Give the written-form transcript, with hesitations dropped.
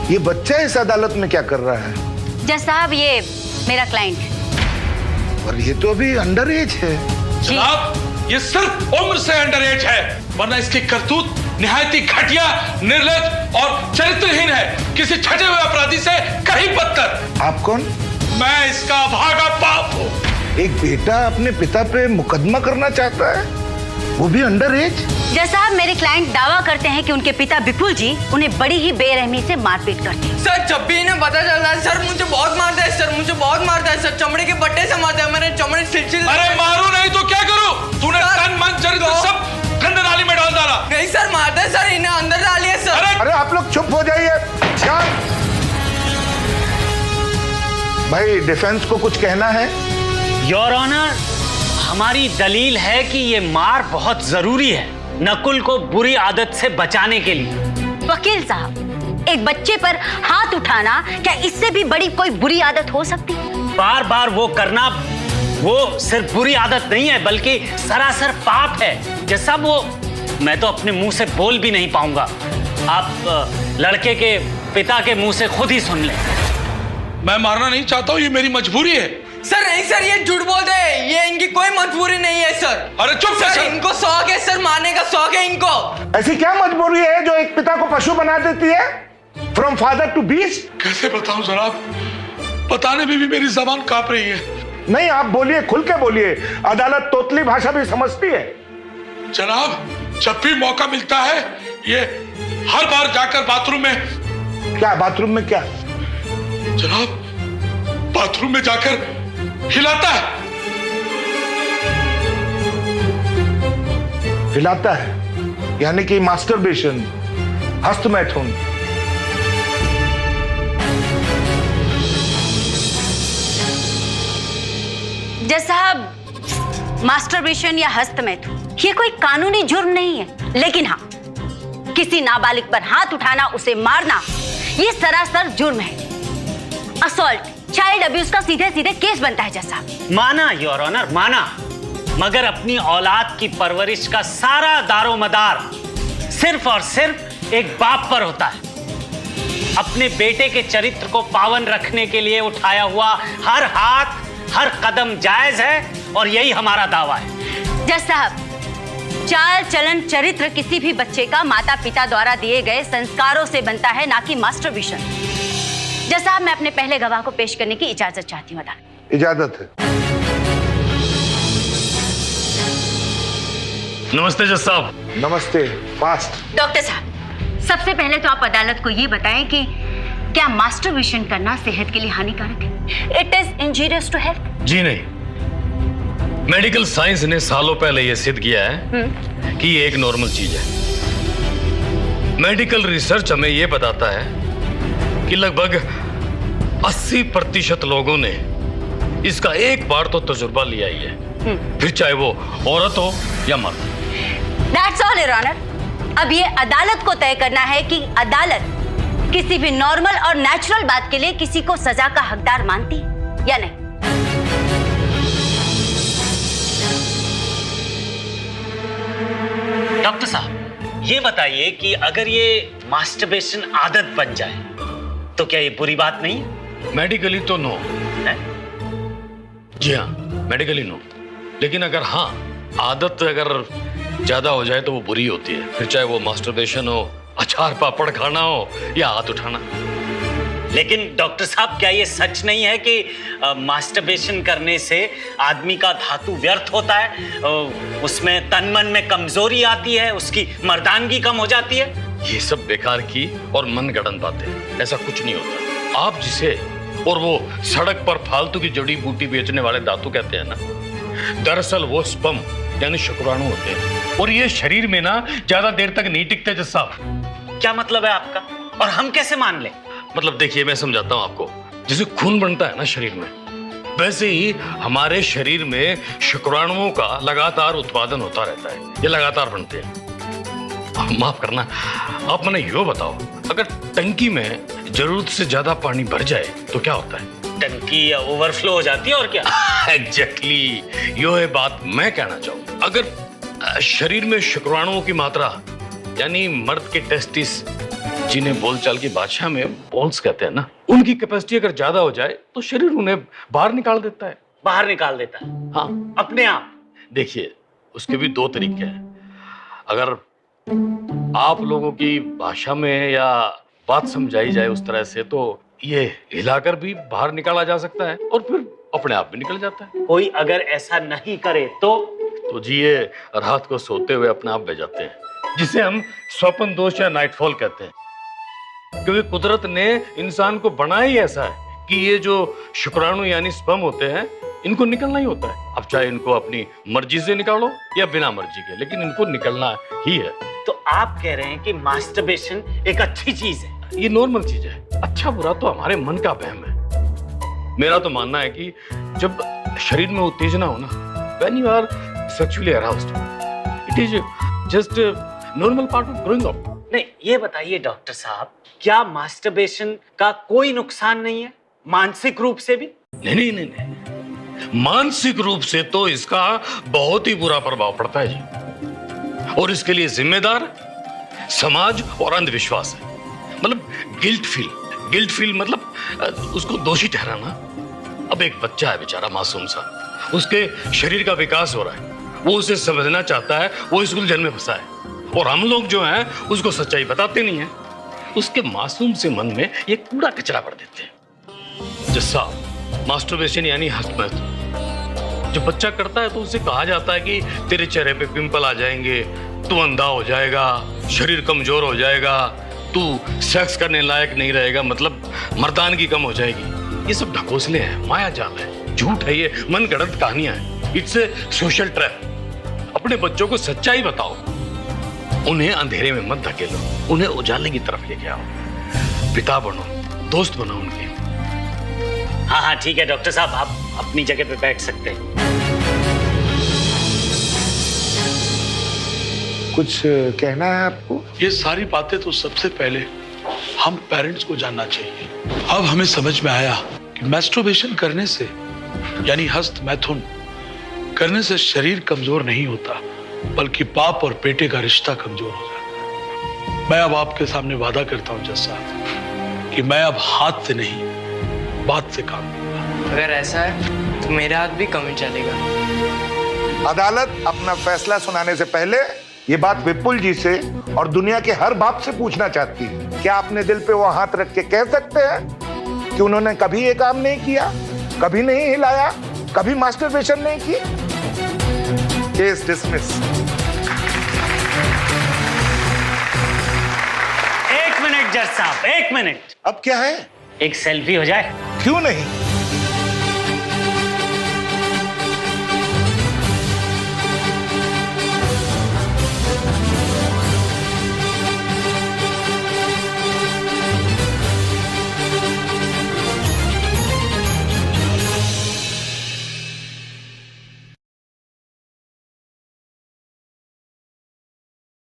ये बच्चा इस अदालत में क्या कर रहा है? जज साहब, ये मेरा क्लाइंट है। और ये तो अभी अंडर एज है। जनाब, ये सिर्फ उम्र से अंडर एज है, वरना इसकी करतूत निहायत ही घटिया, निर्लज और चरित्रहीन है। किसी छठे हुए अपराधी से कहीं बदतर। आप कौन? मैं इसका भागा बाप हूँ। एक बेटा अपने पिता पे मुकदमा करना चाहता है, वो भी अंडर एज? जज साहब, मेरे क्लाइंट दावा करते हैं कि उनके पिता विपुल जी उन्हें बड़ी ही बेरहमी से मारपीट करते हैं। सर, जब भी इन्हें पता चलता है सर मुझे बहुत मारता है सर, मुझे बहुत मारता है सर, चमड़े के बट्टे से मारता है, मैंने चमड़े सिलसिले। अरे मारू नहीं तो क्या करूं? तूने तन मन चरित्र सब गंदे नाली में डाल डाला। नहीं सर, मारता है सर, इन्हें अंदर डालिए सर। अरे आप लोग चुप हो जाइए। भाई, डिफेंस को कुछ कहना है? योर ऑनर, हमारी दलील है कि ये मार बहुत जरूरी है नकुल को बुरी आदत से बचाने के लिए। वकील साहब, एक बच्चे पर हाथ उठाना क्या इससे भी बड़ी कोई बुरी आदत हो सकती है? बार बार वो करना वो सिर्फ बुरी आदत नहीं है, बल्कि सरासर पाप है। जैसा वो मैं तो अपने मुंह से बोल भी नहीं पाऊंगा। आप लड़के के पिता के मुंह से खुद ही सुन लें। मैं मारना नहीं चाहता हूँ, ये मेरी मजबूरी है। सर नहीं सर, ये झूठ बोलते हैं, ये इनकी कोई मजबूरी नहीं है सर। अरे चुप सर, इनको शौक है सर, मारने का शौक है इनको। ऐसी क्या मजबूरी है जो एक पिता को पशु बना देती है? From father to beast. कैसे बताऊं जनाब, बताने में भी मेरी जबान कांप रही है। नहीं, आप बोलिए, खुल के बोलिए, अदालत तोतली भाषा भी समझती है। जनाब, जब भी मौका मिलता है ये हर बार जाकर बाथरूम में। क्या बाथरूम में? क्या जनाब, बाथरूम में जाकर हिलाता है। हिलाता है? यानी कि मास्टरबेशन, हस्तमैथुन। जज साहब, मास्टरबेशन या हस्तमैथुन ये कोई कानूनी जुर्म नहीं है, लेकिन हाँ, किसी नाबालिग पर हाथ उठाना, उसे मारना, ये सरासर जुर्म है। असॉल्ट, चाइल्ड अब्यूज का सीधे सीधे केस बनता है। जज साहब, माना योर ऑनर, माना, मगर अपनी औलाद की परवरिश का सारा दारोमदार सिर्फ और सिर्फ एक बाप पर होता है। अपने बेटे के चरित्र को पावन रखने के लिए उठाया हुआ हर हाथ, हर कदम जायज है, और यही हमारा दावा है। जज साहब, चाल चलन चरित्र किसी भी बच्चे का माता पिता द्वारा दिए गए संस्कारों से बनता है, ना कि मास्टरबेशन। जज साहब, मैं अपने पहले गवाह को पेश करने की इजाजत चाहती हूँ। इजाजत है। नमस्ते जज साहब। नमस्ते। फास्ट। डॉक्टर साहब, सबसे पहले तो आप अदालत को ये बताएं कि क्या मास्टरबेशन करना सेहत के लिए हानिकारक है? It is injurious to health. जी नहीं, मेडिकल साइंस ने सालों पहले यह सिद्ध किया है कि ये एक नॉर्मल चीज है। मेडिकल रिसर्च हमें यह बताता है कि लगभग 80% लोगों ने इसका एक बार तो तजुर्बा लिया ही है, फिर चाहे वो औरत हो या मर्द। That's all, Your Honor. अब ये अदालत को तय करना है कि अदालत किसी भी नॉर्मल और नेचुरल बात के लिए किसी को सजा का हकदार मानती है या नहीं। डॉक्टर साहब, ये बताइए कि अगर ये मास्टरबेशन आदत बन जाए तो क्या ये बुरी बात नहीं है? मेडिकली तो नो है? जी हाँ, मेडिकली नो, लेकिन अगर हाँ आदत अगर ज्यादा हो जाए तो वो बुरी होती है, फिर चाहे वो मास्टरबेशन हो, अचार पापड़ खाना हो या हाथ उठाना। लेकिन डॉक्टर साहब, क्या ये सच नहीं है कि मास्टरबेशन करने से आदमी का धातु व्यर्थ होता है, उसमें तन मन में कमजोरी आती है, उसकी मर्दानगी कम हो जाती है? ये सब बेकार की और मन गढ़ंत बातें, ऐसा कुछ नहीं होता। आप जिसे और वो सड़क पर फालतू की जड़ी बूटी बेचने वाले धातु कहते हैं ना, दरअसल वो स्पर्म यानी शुक्राणु होते हैं, और ये शरीर में ना ज्यादा देर तक नहीं टिकते। जज साहब, क्या मतलब है आपका, और हम कैसे मान लें? मतलब देखिए, मैं समझाता हूं आपको। जैसे खून बनता है ना शरीर में, वैसे ही हमारे शरीर में शुक्राणुओं का लगातार उत्पादन होता रहता है, ये लगातार बनते हैं। माफ करना, आप मैंने यो बताओ, अगर टंकी में जरूरत से ज्यादा पानी भर जाए तो क्या होता है? टंकी ओवरफ्लो हो जाती है, और क्या? एग्जैक्टली, यो है बात मैं कहना चाहूँ। अगर शरीर में शुक्राणुओं की मात्रा यानी मर्द के टेस्टिस जिन्हें बोलचाल की भाषा में बॉल्स कहते हैं ना, उनकी कैपेसिटी अगर ज्यादा हो जाए तो शरीर उन्हें बाहर निकाल देता है। बाहर निकाल देता है? हाँ, अपने आप? देखिए, उसके भी दो तरीके हैं। अगर आप लोगों की भाषा में या बात समझाई जाए उस तरह से तो ये हिलाकर भी बाहर निकाला जा सकता है और फिर अपने आप भी निकल जाता है। कोई अगर ऐसा नहीं करे तो जी ये रात को सोते हुए अपने आप बह जाते हैं, जिसे हम स्वप्न दोष या नाइटफॉल कहते हैं। क्योंकि कुदरत ने इंसान को बनाया ही ऐसा है कि ये जो शुक्राणु यानी स्पर्म होते हैं, इनको निकलना ही होता है। अब चाहे इनको अपनी मर्जी से निकालो या बिना मर्जी के, लेकिन इनको निकलना ही है। तो आप कह रहे हैं कि मास्टरबेशन एक अच्छी चीज है? ये नॉर्मल चीज है। अच्छा बुरा तो हमारे मन का वहम है। मेरा तो मानना है कि जब शरीर में उत्तेजना हो ना, when you are sexually aroused, it is just normal part of growing up. नहीं, ये बताइए डॉक्टर साहब, क्या मास्टरबेशन का कोई नुकसान नहीं है मानसिक रूप से भी? नहीं, मानसिक रूप से तो इसका बहुत ही बुरा प्रभाव पड़ता है जी, और इसके लिए जिम्मेदार समाज और अंधविश्वास है। मतलब गिल्ट फील मतलब उसको दोषी ठहराना। अब एक बच्चा है बेचारा, मासूम सा, उसके शरीर का विकास हो रहा है, वो उसे समझना चाहता है, वो इस उलझन में फंसा है, और हम लोग जो हैं उसको सच्चाई बताते नहीं हैं। उसके मासूम से मन में ये कूड़ा कचरा भर देते हैं। जैसा मास्टरबेशन यानी हस्तमैथुन जब बच्चा करता है तो उसे कहा जाता है कि तेरे चेहरे पे पिंपल आ जाएंगे, तू अंधा हो जाएगा, शरीर कमजोर हो जाएगा, तू सेक्स करने लायक नहीं रहेगा, मतलब मर्दानगी कम हो जाएगी। ये सब ढकोसले हैं, माया जाल है, झूठ है, ये मन गढ़ंत कहानियां हैं। It's a social trap. अपने बच्चों को सच्चाई बताओ, उन्हें अंधेरे में मत धकेलो, उन्हें उजाले की तरफ लेके आओ। पिता बनो, दोस्त बनो उनके। हाँ, ठीक है डॉक्टर साहब, आप अपनी जगह पे बैठ सकते हैं। कुछ कहना है आपको? ये सारी बातें तो सबसे पहले हम पेरेंट्स को जानना चाहिए। अब हमें समझ में आया कि मैस्टरबेशन करने से यानी हस्त मैथुन करने से शरीर कमजोर नहीं होता, बल्कि बाप और बेटे का रिश्ता कमजोर हो जाता है। मैं अब आपके सामने वादा करता हूं जज साहब कि मैं अब हाथ से नहीं बात से काम लूंगा। अगर ऐसा है तो मेरा हाथ भी कम ही चलेगा। अदालत अपना फैसला सुनाने से पहले ये बात विपुल जी से और दुनिया के हर बाप से पूछना चाहती है। क्या अपने दिल पे वो हाथ रख के कह सकते हैं कि उन्होंने कभी ये काम नहीं किया, कभी नहीं हिलाया, कभी मास्टरबेशन नहीं की? Case dismiss. एक मिनट जज साहब, एक मिनट। अब क्या है? एक सेल्फी हो जाए? क्यों नहीं?